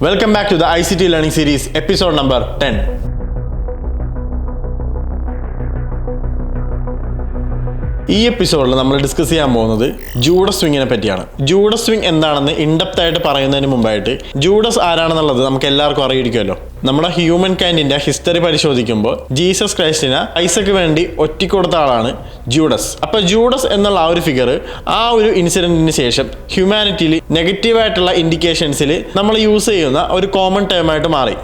Welcome back to the ICT Learning Series, episode number 10. ഈ എപ്പിസോഡിൽ നമ്മൾ ഡിസ്കസ് ചെയ്യാൻ പോകുന്നത് ജൂഡസ് സ്വിങ്ങിനെ പറ്റിയാണ്. ജൂഡസ് സ്വിങ് എന്താണെന്ന് ഇൻഡെപ്ത് ആയിട്ട് പറയുന്നതിന് മുമ്പായിട്ട് ജൂഡസ് ആരാണെന്നുള്ളത് നമുക്ക് എല്ലാവർക്കും അറിയിരിക്കുമല്ലോ. നമ്മുടെ ഹ്യൂമൻ കൈൻഡിന്റെ ഹിസ്റ്ററി പരിശോധിക്കുമ്പോൾ ജീസസ് ക്രൈസ്റ്റിനെ ഐസക്ക് വേണ്ടി ഒറ്റിക്കൊടുത്ത ആളാണ് ജൂഡസ്. അപ്പൊ ജൂഡസ് എന്നുള്ള ആ ഒരു ഫിഗർ ആ ഒരു ഇൻസിഡന്റിന് ശേഷം ഹ്യൂമാനിറ്റിയിൽ നെഗറ്റീവായിട്ടുള്ള ഇൻഡിക്കേഷൻസിൽ നമ്മൾ യൂസ് ചെയ്യുന്ന ഒരു കോമൺ ടേം ആയിട്ട് മാറി.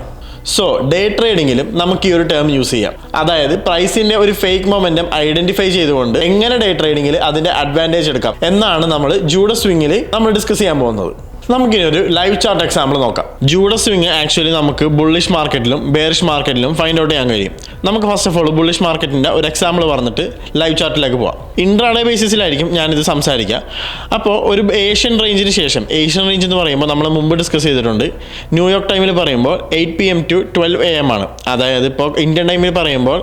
സോ ഡേ ട്രേഡിങ്ങിലും നമുക്ക് ഈ ഒരു ടേം യൂസ് ചെയ്യാം. അതായത് പ്രൈസിന്റെ ഒരു ഫേക്ക് മൊമെന്റം ഐഡന്റിഫൈ ചെയ്തുകൊണ്ട് എങ്ങനെ ഡേ ട്രേഡിങ്ങിൽ അതിന്റെ അഡ്വാൻറ്റേജ് എടുക്കാം എന്നാണ് നമ്മൾ ജൂഡസ് സ്വിങ്ങിൽ നമ്മൾ ഡിസ്കസ് ചെയ്യാൻ പോകുന്നത്. നമുക്കിനി ഒരു ലൈവ് ചാർട്ട് എക്സാമ്പിൾ നോക്കാം. ജൂഡസ് സ്വിങ് ആക്ച്വലി നമുക്ക് ബുള്ളിഷ് മാർക്കറ്റിലും ബെയറിഷ് മാർക്കറ്റിലും ഫൈൻഡ് ഔട്ട് ചെയ്യാൻ കഴിയും. നമുക്ക് ഫസ്റ്റ് ഓഫ് ഓൾ ബുള്ളിഷ് മാർക്കറ്റിന്റെ ഒരു എക്സാമ്പിൾ പറഞ്ഞിട്ട് ലൈവ് ചാർട്ടിലേക്ക് പോവാം. ഇൻട്രാഡേ ബേസിസിലായിരിക്കും ഞാനിത് സംസാരിക്കുക. അപ്പോൾ ഒരു ഏഷ്യൻ റേഞ്ചിന് ശേഷം, ഏഷ്യൻ റേഞ്ച് എന്ന് പറയുമ്പോൾ നമ്മൾ മുമ്പ് ഡിസ്കസ് ചെയ്തിട്ടുണ്ട്, ന്യൂയോർക്ക് ടൈമിൽ പറയുമ്പോൾ 8 PM to 12 AM ആണ്. അതായത് ഇപ്പോൾ ഇന്ത്യൻ ടൈമിൽ പറയുമ്പോൾ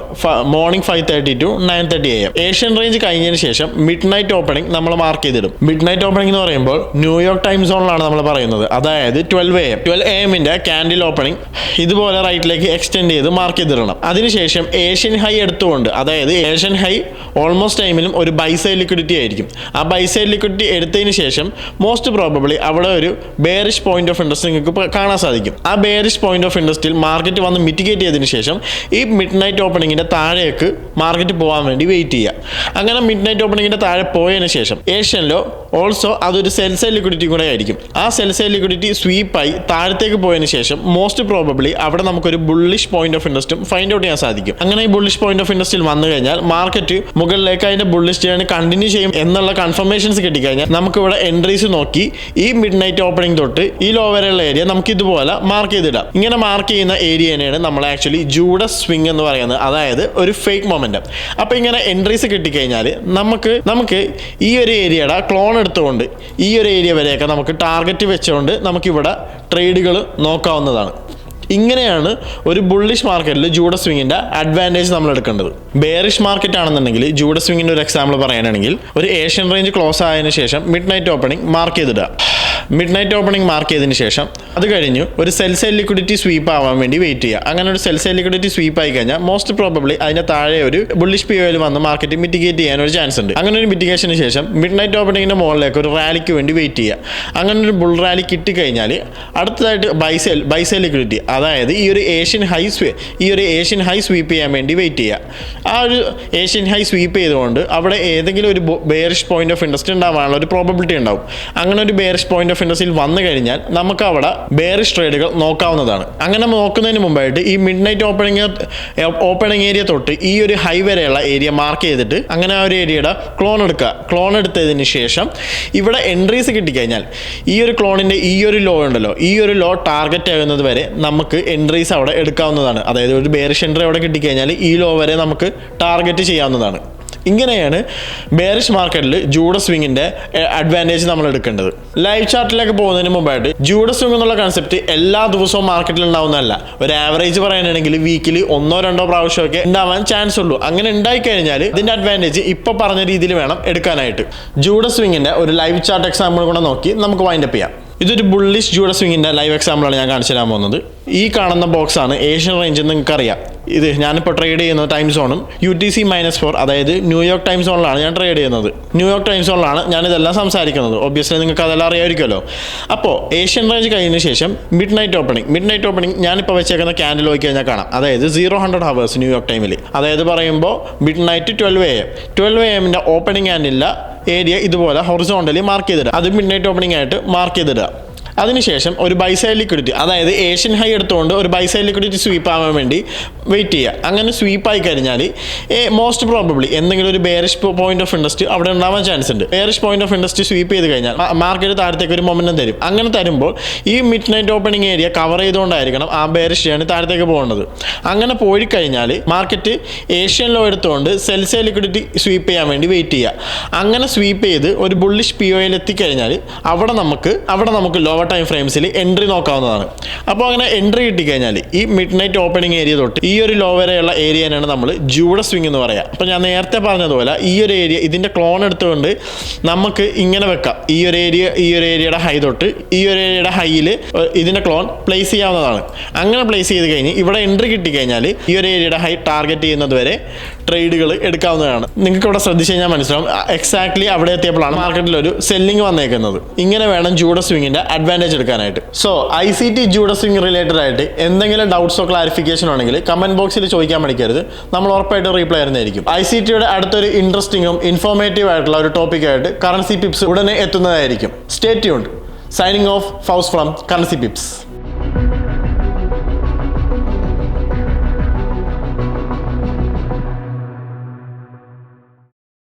morning 5:30 to 9:30 AM. Asian range കഴിഞ്ഞതിന് ശേഷം മിഡ് നൈറ്റ് ഓപ്പണിംഗ് നമ്മൾ മാർക്ക് ചെയ്തിടും. മിഡ് നൈറ്റ് ഓപ്പണിംഗ് എന്ന് പറയുമ്പോൾ ന്യൂയോർക്ക് ടൈം സോണിലാണ് നമ്മൾ പറയുന്നത്. അതായത് 12 AM. 12 AMന്റെ ക്യാൻഡിൽ ഓപ്പണിംഗ് ഇതുപോലെ റൈറ്റിലേക്ക് എക്സ്റ്റെൻഡ് ചെയ്ത് മാർക്ക് ചെയ്തിടണം. അതിനുശേഷം ഏഷ്യൻ ഹൈ എടുത്തുകൊണ്ട്, അതായത് ഏഷ്യൻ ഹൈ ഓൾമോസ്റ്റ് ടൈമിലും ഒരു ബൈ സൈഡ് ലിക്വിഡിറ്റി ആയിരിക്കും. ആ ബൈ സൈഡ് ലിക്വിഡിറ്റി എടുത്തതിന് ശേഷം മോസ്റ്റ് പ്രോബബ്ലി അവിടെ ഒരു ബെയറിഷ് പോയിന്റ് ഓഫ് ഇൻട്രസ്റ്റ് നിങ്ങൾക്ക് കാണാൻ സാധിക്കും. ആ ബെയറിഷ് പോയിന്റ് ഓഫ് ഇൻട്രസ്റ്റിൽ മാർക്കറ്റ് വന്ന് മിറ്റിഗേറ്റ് ചെയ്തതിന് ശേഷം ഈ മിഡ് നൈറ്റ് ഓപ്പണിങ്ങിന്റെ താഴേക്ക് മാർക്കറ്റ് പോകാൻ വേണ്ടി വെയിറ്റ് ചെയ്യുക. അങ്ങനെ മിഡ് നൈറ്റ് ഓപ്പണിങ്ങിന്റെ താഴെ പോയതിനു ശേഷം ഏഷ്യനിലോ ഓൾസോ അതൊരു സെൽ സൈഡ് ലിക്വിഡിറ്റി കൂടെ ആയിരിക്കും. ആ സെൽ സൈഡ് ലിക്വിഡിറ്റി സ്വീപ്പായി താഴത്തേക്ക് പോയതിനു ശേഷം മോസ്റ്റ് പ്രോബബ്ലി അവിടെ നമുക്കൊരു ബുള്ളിഷ് പോയിന്റ് ഓഫ് ഇൻട്രസ്റ്റും ഫൈൻഡ് ഔട്ട് ചെയ്യാൻ സാധിക്കും. അങ്ങനെ ഈ ബുള്ളിഷ് പോയിന്റ് ഓഫ് ഇൻട്രസ്റ്റിൽ വന്നു കഴിഞ്ഞാൽ മാർക്കറ്റ് മുകളിലേക്ക് അതിന്റെ ബുള്ളിഷ് ജേർണി കണ്ടിന്യൂ ചെയ്യും എന്നുള്ള കൺഫർമേഷൻസ് കിട്ടിക്കഴിഞ്ഞാൽ നമുക്ക് ഇവിടെ എൻട്രീസ് നോക്കി ഈ മിഡ് നൈറ്റ് ഓപ്പണിംഗ് തൊട്ട് ഈ ലോ വരെയുള്ള ഏരിയ നമുക്ക് ഇതുപോലെ മാർക്ക് ചെയ്തിടാം. ഇങ്ങനെ മാർക്ക് ചെയ്യുന്ന ഏരിയനെയാണ് നമ്മൾ ആക്ച്വലി ജൂഡസ് സ്വിങ് എന്ന് പറയുന്നത്, അതായത് ഒരു ഫേക്ക് മൊമെന്റം. അപ്പൊ ഇങ്ങനെ എൻട്രീസ് കിട്ടിക്കഴിഞ്ഞാൽ നമുക്ക് ഈ ഒരു ഏരിയയുടെ ക്ലോൺ എടുത്തുകൊണ്ട് ഈ ഒരു ഏരിയ വരെയൊക്കെ നമുക്ക് ടാർഗറ്റ് വെച്ചുകൊണ്ട് നമുക്കിവിടെ ട്രേഡുകൾ നോക്കാവുന്നതാണ്. ഇങ്ങനെയാണ് ഒരു ബുള്ളിഷ് മാർക്കറ്റിൽ ജൂഡസ് സ്വിങ്ങിന്റെ അഡ്വാൻറ്റേജ് നമ്മൾ എടുക്കേണ്ടത്. ബെയറിഷ് മാർക്കറ്റ് ആണെന്നുണ്ടെങ്കിൽ ജൂഡസ് സ്വിങ്ങിന്റെ ഒരു എക്സാമ്പിൾ പറയാനാണെങ്കിൽ ഒരു ഏഷ്യൻ റേഞ്ച് ക്ലോസ് ആയതിനു ശേഷം മിഡ് നൈറ്റ് ഓപ്പണിംഗ് മാർക്ക് ചെയ്തിടുക. മിഡ് നൈറ്റ് ഓപ്പണിംഗ് മാർക്ക് ചെയ്തതിന് ശേഷം അത് കഴിഞ്ഞ് ഒരു സെൽ സൈഡ് ലിക്വിഡിറ്റി സ്വീപ്പ് ആവാൻ വേണ്ടി വെയിറ്റ് ചെയ്യുക. അങ്ങനെ ഒരു സെൽ സൈഡ് ലിക്വിഡിറ്റി സ്വീപ്പ് ആയി കഴിഞ്ഞാൽ മോസ്റ്റ് പ്രോബബ്ലി അതിന്റെ താഴെ ഒരു ബുള്ളിഷ് POയിൽ വന്ന് മാർക്കറ്റ് മിറ്റിഗേറ്റ് ചെയ്യാൻ ഒരു ചാൻസ് ഉണ്ട്. അങ്ങനെ ഒരു മിറ്റിഗേഷന് ശേഷം മിഡ് നൈറ്റ് ഓപ്പണിംഗിന്റെ മുകളിലേക്ക് ഒരു റാലിക്ക് വേണ്ടി വെയിറ്റ് ചെയ്യുക. അങ്ങനെ ഒരു ബുൾ റാലി കിട്ടിക്കഴിഞ്ഞാൽ അടുത്തതായിട്ട് ബൈ സൈഡ് ലിക്വിഡിറ്റി, അതായത് ഈ ഒരു ഏഷ്യൻ ഹൈ സ്വീപ്പ് ചെയ്യാൻ വേണ്ടി വെയിറ്റ് ചെയ്യുക. ആ ഒരു ഏഷ്യൻ ഹൈ സ്വീപ്പ് ചെയ്തുകൊണ്ട് അവിടെ ഏതെങ്കിലും ഒരു ബെയറിഷ് പോയിന്റ് ഓഫ് ഇൻട്രസ്റ്റ് ഉണ്ടാവാനുള്ള ഒരു പ്രോബബിലിറ്റി ഉണ്ടാവും. അങ്ങനെ ഒരു ബെയറിഷ് പോയിന്റ് ഓഫ് ഇൻട്രസ്റ്റിൽ വന്നു കഴിഞ്ഞാൽ നമുക്ക് അവിടെ ബെയറിഷ് ട്രേഡുകൾ നോക്കാവുന്നതാണ്. അങ്ങനെ നോക്കുന്നതിന് മുമ്പായിട്ട് ഈ മിഡ് നൈറ്റ് ഓപ്പണിംഗ് ഏരിയ തൊട്ട് ഈ ഒരു ഹൈ വരെയുള്ള ഏരിയ മാർക്ക് ചെയ്തിട്ട് അങ്ങനെ ആ ഒരു ഏരിയയുടെ ക്ലോൺ എടുക്കുക. ക്ലോൺ എടുത്തതിന് ശേഷം ഇവിടെ എൻട്രീസ് കിട്ടിക്കഴിഞ്ഞാൽ ഈ ഒരു ക്ലോണിന്റെ ഈ ഒരു ലോ ഉണ്ടല്ലോ, ഈ ഒരു ലോ ടാർഗറ്റ് ആകുന്നത് വരെ നമുക്ക് എൻട്രീസ് അവിടെ എടുക്കാവുന്നതാണ്. അതായത് ഒരു ബെയറിഷ് എൻട്രി അവിടെ കിട്ടിക്കഴിഞ്ഞാൽ ഈ ലോ വരെ നമുക്ക് ടാർഗറ്റ് ചെയ്യാവുന്നതാണ്. ഇങ്ങനെയാണ് ബെയറിഷ് മാർക്കറ്റിൽ ജൂഡസ് സ്വിങ്ങിന്റെ അഡ്വാൻറ്റേജ് നമ്മൾ എടുക്കേണ്ടത്. ലൈവ് ചാർട്ടിലേക്ക് പോകുന്നതിന് മുമ്പായിട്ട് ജൂഡസ് സ്വിങ് എന്നുള്ള കൺസെപ്റ്റ് എല്ലാ ദിവസവും മാർക്കറ്റിൽ ഉണ്ടാവുന്നതല്ല. ഒരു ആവറേജ് പറയാനാണെങ്കിൽ വീക്കിലി 1-2 പ്രാവശ്യമൊക്കെ ഉണ്ടാവാൻ ചാൻസ് ഉള്ളൂ. അങ്ങനെ ഉണ്ടായിക്കഴിഞ്ഞാൽ ഇതിന്റെ അഡ്വാൻറ്റേജ് ഇപ്പൊ പറഞ്ഞ രീതിയിൽ വേണം എടുക്കാനായിട്ട്. ജൂഡസ് സ്വിങ്ങിന്റെ ഒരു ലൈവ് ചാർട്ട് എക്സാമ്പിൾ കൂടെ നോക്കി നമുക്ക് വൈൻഡപ്പ് ചെയ്യാം. ഇതൊരു ബുള്ളിഷ് ജൂഡസ് സ്വിങ്ങിന്റെ ലൈവ് എക്സാമ്പിളാണ് ഞാൻ കാണിച്ചു തരാൻ പോകുന്നത്. ഈ കാണുന്ന ബോക്സ് ആണ് ഏഷ്യൻ റേഞ്ച് എന്ന് നിങ്ങൾക്ക് അറിയാം. ഇത് ഞാനിപ്പോൾ ട്രേഡ് ചെയ്യുന്ന ടൈം സോണും UTC-4, അതായത് ന്യൂയോർക്ക് ടൈം സോണിലാണ് ഞാൻ ട്രേഡ് ചെയ്യുന്നത്. ന്യൂയോർക്ക് ടൈം സോണിലാണ് ഞാനിതെല്ലാം സംസാരിക്കുന്നത്. ഒബ്വിയസ്ലി നിങ്ങൾക്ക് അതെല്ലാം അറിയാമായിരിക്കുമല്ലോ. അപ്പോൾ ഏഷ്യൻ റേഞ്ച് കഴിഞ്ഞതിന് ശേഷം മിഡ് നൈറ്റ് ഓപ്പണിംഗ് ഞാനിപ്പോൾ വെച്ചേക്കുന്ന ക്യാൻഡിൽ നോക്കി കഴിഞ്ഞാൽ കാണാം. അതായത് 0-100 hours ന്യൂയോർക്ക് ടൈമിൽ, അതായത് പറയുമ്പോൾ മിഡ് നൈറ്റ് 12 AM ഓപ്പണിംഗ് ക്യാൻഡിലില്ല ഏരിയ ഇതുപോലെ ഹൊറിസോണ്ടലി മാർക്ക് ചെയ്തിടുക. അത് മിഡ് നൈറ്റ് ഓപ്പണിംഗ് ആയിട്ട് മാർക്ക് ചെയ്തിടുക. അതിനുശേഷം ഒരു ബൈ സൈഡ് ലിക്വിഡിറ്റി, അതായത് ഏഷ്യൻ ഹൈ എടുത്തുകൊണ്ട് ഒരു ബൈ സൈഡ് ലിക്വിഡിറ്റി സ്വീപ്പ് ആവാൻ വേണ്ടി വെയിറ്റ് ചെയ്യുക. അങ്ങനെ സ്വീപ്പ് ആയി കഴിഞ്ഞാൽ മോസ്റ്റ് പ്രോബബ്ലി എന്തെങ്കിലും ഒരു ബെയറിഷ് പോയിന്റ് ഓഫ് ഇൻട്രസ്റ്റ് അവിടെ ഉണ്ടാവാൻ ചാൻസ് ഉണ്ട്. Bearish point of interest sweep ചെയ്ത് കഴിഞ്ഞാൽ മാർക്കറ്റ് താഴത്തേക്ക് ഒരു മൊമെന്റം തരും. അങ്ങനെ തരുമ്പോൾ ഈ midnight opening area cover ചെയ്തുകൊണ്ടായിരിക്കണം ആ ബെയറിഷ് ജേർണി താഴത്തേക്ക് പോകേണ്ടത്. അങ്ങനെ പോയി കഴിഞ്ഞാൽ മാർക്കറ്റ് ഏഷ്യൻ ലോ എടുത്തുകൊണ്ട് സെൽ സൈഡ് ലിക്വിഡിറ്റി സ്വീപ്പ് ചെയ്യാൻ വേണ്ടി വെയിറ്റ് ചെയ്യുക. അങ്ങനെ സ്വീപ്പ് ചെയ്ത് ഒരു ബുള്ളിഷ് POയിൽ എത്തിക്കഴിഞ്ഞാൽ അവിടെ നമുക്ക് ലോവർ ലോവർ ടൈം ഫ്രെയിംസിൽ എൻട്രി നോക്കാവുന്നതാണ്. അപ്പോൾ അങ്ങനെ എൻട്രി കിട്ടിക്കഴിഞ്ഞാൽ ഈ മിഡ് നൈറ്റ് ഓപ്പണിംഗ് ഏരിയ തൊട്ട് ഈ ഒരു ലോ വരെയുള്ള ഏരിയനാണ് നമ്മൾ ജൂഡസ് സ്വിംഗ് എന്ന് പറയുക. അപ്പോൾ ഞാൻ നേരത്തെ പറഞ്ഞതുപോലെ ഈ ഒരു ഏരിയ ഇതിൻ്റെ ക്ലോൺ എടുത്തുകൊണ്ട് നമുക്ക് ഇങ്ങനെ വെക്കാം. ഈ ഒരു ഏരിയയുടെ ഹൈ തൊട്ട് ഈ ഒരു ഏരിയയുടെ ഹൈയിൽ ഇതിൻ്റെ ക്ലോൺ പ്ലേസ് ചെയ്യാവുന്നതാണ്. അങ്ങനെ പ്ലേസ് ചെയ്ത് കഴിഞ്ഞ് ഇവിടെ എൻട്രി കിട്ടിക്കഴിഞ്ഞാൽ ഈ ഒരു ഏരിയയുടെ ഹൈ ടാർഗറ്റ് ചെയ്യുന്നത് വരെ ട്രേഡുകൾ എടുക്കാവുന്നതാണ്. നിങ്ങൾക്ക് ഇവിടെ ശ്രദ്ധിച്ചു കഴിഞ്ഞാൽ മനസ്സിലാവും എക്സാക്ട്ലി അവിടെ എത്തിയപ്പോഴാണ് മാർക്കറ്റിൽ ഒരു സെല്ലിംഗ് വന്നേക്കുന്നത്. ഇങ്ങനെ വേണം ജൂഡസ് സ്വിങ്ങിന്റെ അഡ്വാൻറ്റേജ് എടുക്കാനായിട്ട്. So ICT Judas swing related ആയിട്ട് എന്തെങ്കിലും ഡൗട്ട്സോ ക്ലാരിഫിക്കേഷൻ ആണെങ്കിൽ കമന്റ് ബോക്സിൽ ചോദിക്കാൻ മടിക്കരുത്. നമ്മൾ ഉറപ്പായിട്ട് റീപ്ലൈ ചെയ്യുന്നതായിരിക്കും. ICTയുടെ അടുത്തൊരു ഇൻട്രസ്റ്റിംഗും ഇൻഫോർമേറ്റീവ് ആയിട്ടുള്ള ഒരു ടോപ്പിക്കായിട്ട് കറൻസി പിപ്സ് ഉടനെ എത്തുന്നതായിരിക്കും. Stay tuned. Signing off Fauz from currency pips.